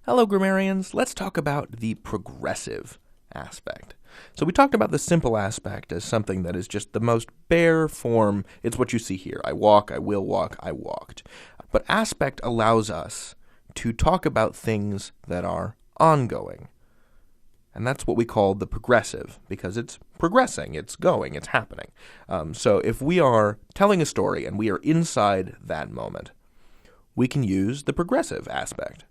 Hello, grammarians. Let's talk about the progressive aspect. So we talked about the simple aspect as something that is just the most bare form. It's what you see here. I walk, I will walk, I walked. But aspect allows us to talk about things that are ongoing. And that's what we call the progressive, because it's progressing, it's going, it's happening. So if we are telling a story and we are inside that moment, we can use the progressive aspect.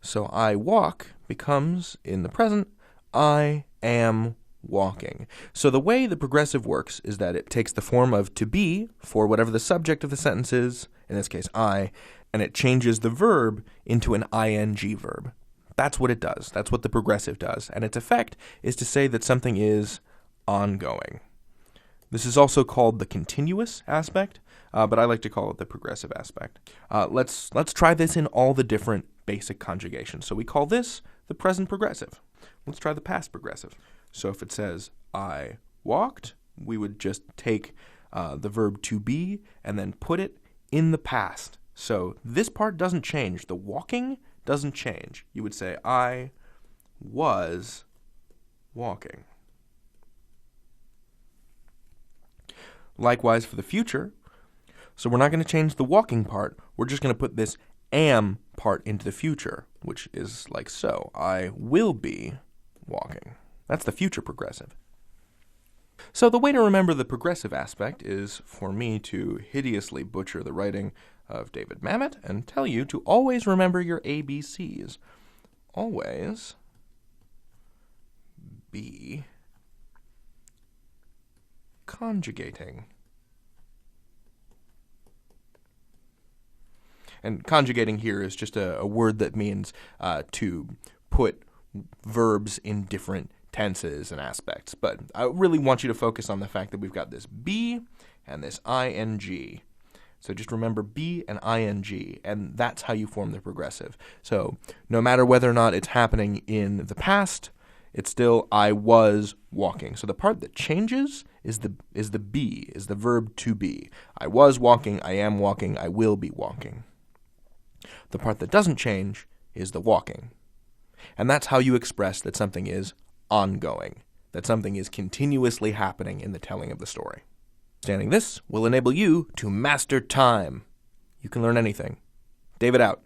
So I walk becomes, in the present, I am walking. So the way the progressive works is that it takes the form of to be for whatever the subject of the sentence is, in this case I, and it changes the verb into an ing verb. That's what it does. That's what the progressive does. And its effect is to say that something is ongoing. This is also called the continuous aspect, but I like to call it the progressive aspect. Let's try this in all the different basic conjugations. So we call this the present progressive. Let's try the past progressive. So if it says I walked, we would just take the verb to be and then put it in the past. So this part doesn't change. The walking doesn't change. You would say I was walking. Likewise for the future. So we're not going to change the walking part. We're just going to put this am part into the future, which is like so. I will be walking. That's the future progressive. So the way to remember the progressive aspect is for me to hideously butcher the writing of David Mamet and tell you to always remember your ABCs. Always be conjugating. And conjugating here is just a word that means to put verbs in different tenses and aspects. But I really want you to focus on the fact that we've got this be and this ing. So just remember be and ing, and that's how you form the progressive. So no matter whether or not it's happening in the past, it's still I was walking. So the part that changes is the be, is the verb to be. I was walking, I am walking, I will be walking. The part that doesn't change is the walking. And that's how you express that something is ongoing, that something is continuously happening in the telling of the story. Understanding this will enable you to master time. You can learn anything. David out.